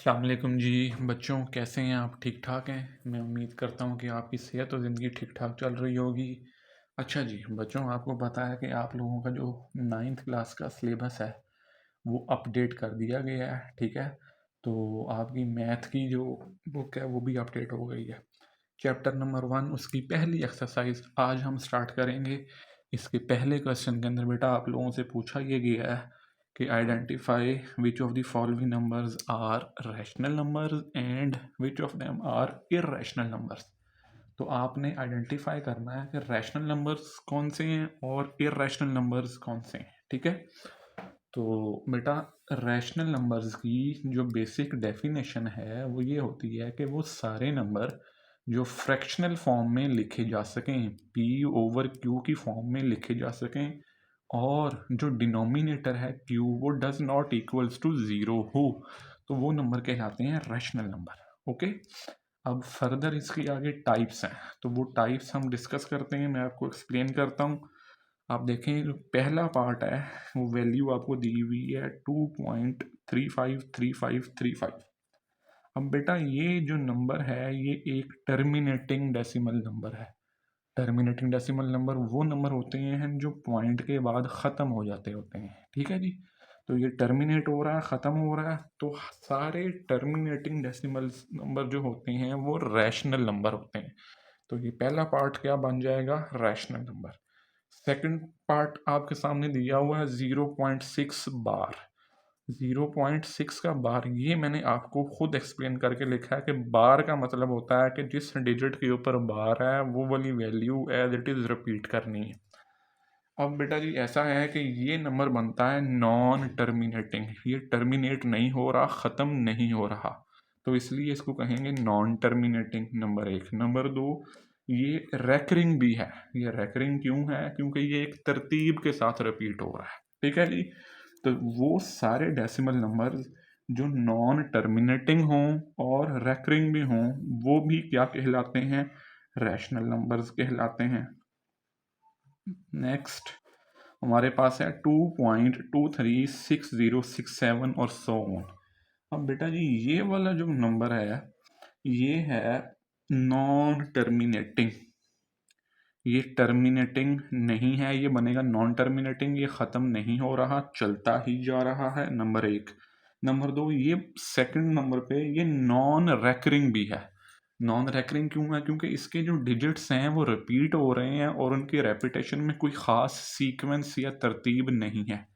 अस्सलाम वालेकुम जी। बच्चों कैसे हैं आप? ठीक ठाक हैं? मैं उम्मीद करता हूँ कि आपकी सेहत और ज़िंदगी ठीक ठाक चल रही होगी। अच्छा जी बच्चों, आपको पता है कि आप लोगों का जो 9th क्लास का सिलेबस है वो अपडेट कर दिया गया है। ठीक है, तो आपकी मैथ की जो बुक है वो भी अपडेट हो गई है। चैप्टर नंबर 1 उसकी पहली एक्सरसाइज आज हम स्टार्ट करेंगे। इसके पहले क्वेश्चन के अंदर बेटा आप लोगों से पूछा ये गया है कि identify which of the following numbers are rational numbers and which of them are irrational numbers. तो आपने आइडेंटिफाई करना है कि रैशनल नंबर्स कौन से हैं और इररेशनल नंबर्स कौन से हैं। ठीक है, तो बेटा रैशनल नंबर्स की जो बेसिक डेफिनेशन है वो ये होती है कि वो सारे नंबर जो फ्रैक्शनल फॉर्म में लिखे जा सकें, पी ओवर क्यू की फॉर्म में लिखे जा सकें, और जो डिनोमिनेटर है क्यू वो does not equals to zero हो, तो वो नंबर कहलाते हैं रैशनल नंबर। ओके, अब फर्दर इसके आगे टाइप्स हैं, तो वो टाइप्स हम डिस्कस करते हैं। मैं आपको एक्सप्लेन करता हूँ। आप देखें जो पहला पार्ट है वो वैल्यू आपको दी हुई है 2.353535। अब बेटा ये जो नंबर है ये एक टर्मिनेटिंग डेसिमल नंबर है। टर्मिनेटिंग डेसिमल नंबर वो नंबर होते हैं जो पॉइंट के बाद ख़त्म हो जाते होते हैं। ठीक है जी, तो ये टर्मिनेट हो रहा है, ख़त्म हो रहा है, तो सारे टर्मिनेटिंग डेसिमल नंबर जो होते हैं वो रैशनल नंबर होते हैं। तो ये पहला पार्ट क्या बन जाएगा? Rational number. सेकंड पार्ट आपके सामने दिया हुआ है 0.6 बार। 0.6 का बार ये मैंने आपको खुद एक्सप्लेन करके लिखा है कि बार का मतलब होता है कि जिस डिजिट के ऊपर बार है वो वाली value as it is repeat करनी है। अब बेटा जी ऐसा है कि ये नंबर बनता है नॉन टर्मिनेटिंग, ये टर्मिनेट नहीं हो रहा, ख़त्म नहीं हो रहा, तो इसलिए इसको कहेंगे नॉन टर्मिनेटिंग। नंबर एक। नंबर दो, ये रैकरिंग भी है। ये रैकरिंग क्यों है? क्योंकि ये एक तरतीब के साथ रिपीट हो रहा है। ठीक है जी, तो वो सारे डेसिमल नंबर जो नॉन टर्मिनेटिंग हों और रैकरिंग भी हों वो भी क्या कहलाते हैं? रैशनल नंबर्स कहलाते हैं। नेक्स्ट हमारे पास है 2.236067 और सो ऑन। अब बेटा जी ये वाला जो नंबर है ये है नॉन टर्मिनेटिंग। ये टर्मिनेटिंग नहीं है, ये बनेगा नॉन टर्मिनेटिंग, ये ख़त्म नहीं हो रहा, चलता ही जा रहा है। नंबर एक। नंबर दो, ये सेकंड नंबर पे ये नॉन रैकरिंग भी है। नॉन रैकरिंग क्यों है? क्योंकि इसके जो डिजिट्स हैं वो रिपीट हो रहे हैं और उनकी रेपिटेशन में कोई ख़ास सीक्वेंस या तरतीब नहीं है।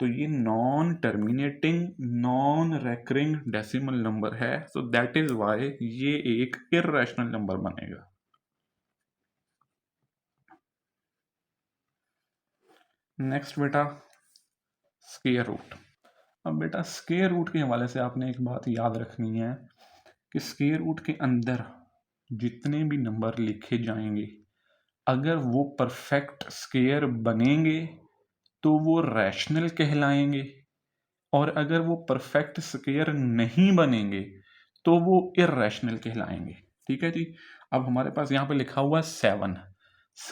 तो ये non terminating non recurring decimal number है, सो दैट इज वाई ये एक इररेशनल नंबर बनेगा। नेक्स्ट बेटा स्क्वायर रूट। अब बेटा स्क्वायर रूट के हवाले से आपने एक बात याद रखनी है कि स्क्वायर रूट के अंदर जितने भी नंबर लिखे जाएंगे अगर वो परफेक्ट स्क्वायर बनेंगे तो वो रैशनल कहलाएंगे, और अगर वो परफेक्ट स्क्वायर नहीं बनेंगे तो वो इररेशनल कहलाएंगे। ठीक है जी, अब हमारे पास यहाँ पे लिखा हुआ है 7।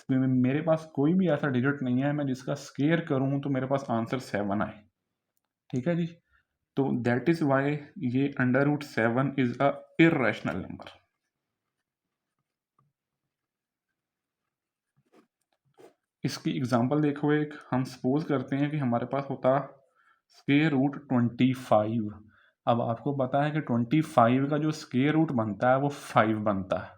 मेरे पास कोई भी ऐसा डिजिट नहीं है मैं जिसका स्क्वायर करूँ तो मेरे पास आंसर 7 आए। ठीक है जी, तो दैट इज वाई ये √7 इज अ इररेशनल नंबर। इसकी एग्जांपल देखो, एक हम सपोज करते हैं कि हमारे पास होता √25। अब आपको पता है कि 25 का जो स्क्वायर रूट बनता है वो 5 बनता है।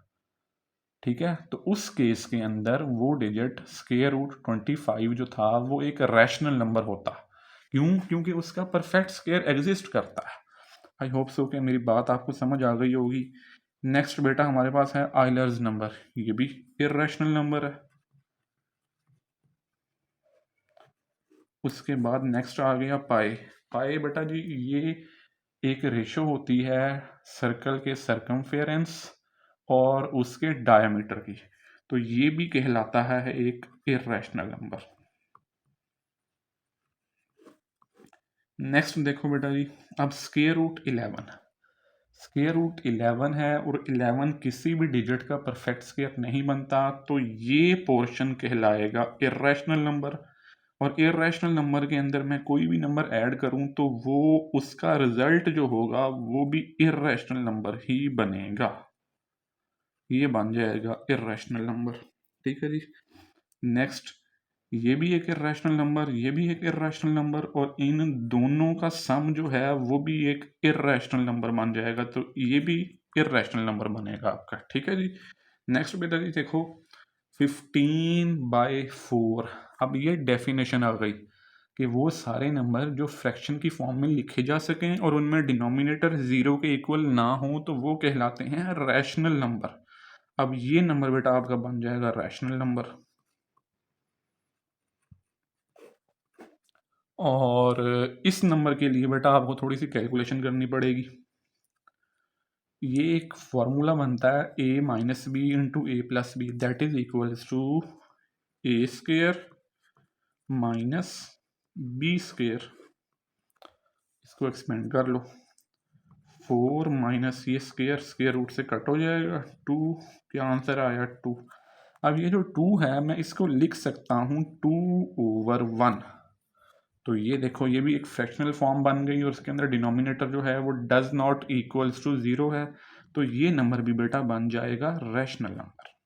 ठीक है, तो उस केस के अंदर वो डिजिट √25 जो था वो एक रैशनल नंबर होता। क्यों? क्योंकि उसका परफेक्ट स्क्वायर एग्जिस्ट करता है। आई होप सो कि मेरी बात आपको समझ आ गई होगी। नेक्स्ट बेटा हमारे पास है आइलर्स नंबर, ये भी इररेशनल नंबर है। उसके बाद नेक्स्ट आ गया पाई। पाई बेटा जी ये एक रेशो होती है सर्कल के सरकमफेरेंस और उसके डायमीटर की, तो ये भी कहलाता है एक इररेशनल नंबर। नेक्स्ट देखो बेटा जी, अब √11। √11 है और 11 किसी भी डिजिट का परफेक्ट स्क्वायर नहीं बनता, तो ये पोर्शन कहलाएगा इररेशनल नंबर। और इर्रेशनल नंबर के अंदर मैं कोई भी नंबर ऐड करूं तो वो उसका रिजल्ट जो होगा वो भी इर्रेशनल नंबर ही बनेगा, ये बन जाएगा इर्रेशनल नंबर। ठीक है जी। नेक्स्ट, ये भी एक इर्रेशनल नंबर, ये भी एक इर्रेशनल नंबर, और इन दोनों का सम जो है वो भी एक इर्रेशनल नंबर बन जाएगा, तो ये भी इर्रेशनल नंबर बनेगा आपका। ठीक है जी। नेक्स्ट बेटा जी देखो, 15/4। अब ये डेफिनेशन आ गई कि वो सारे नंबर जो फ्रैक्शन की फॉर्म में लिखे जा सकें और उनमें डिनोमिनेटर ज़ीरो के इक्वल ना हो तो वो कहलाते हैं रैशनल नंबर। अब ये नंबर बेटा आपका बन जाएगा रैशनल नंबर। और इस नंबर के लिए बेटा आपको थोड़ी सी कैलकुलेशन करनी पड़ेगी। ये एक फॉर्मूला बनता है a minus b into a plus b, that is equals to a square minus b square. इसको एक्सपेंड कर लो, 4 माइनस ये स्क्वेयर, स्क्वेयर रूट से कट हो जाएगा, 2। क्या आंसर आया? 2। अब ये जो 2 है मैं इसको लिख सकता हूँ 2/1। तो ये देखो ये भी एक फ्रैक्शनल फॉर्म बन गई और उसके अंदर डिनोमिनेटर जो है वो does not equals to zero है, तो ये नंबर भी बेटा बन जाएगा रैशनल नंबर।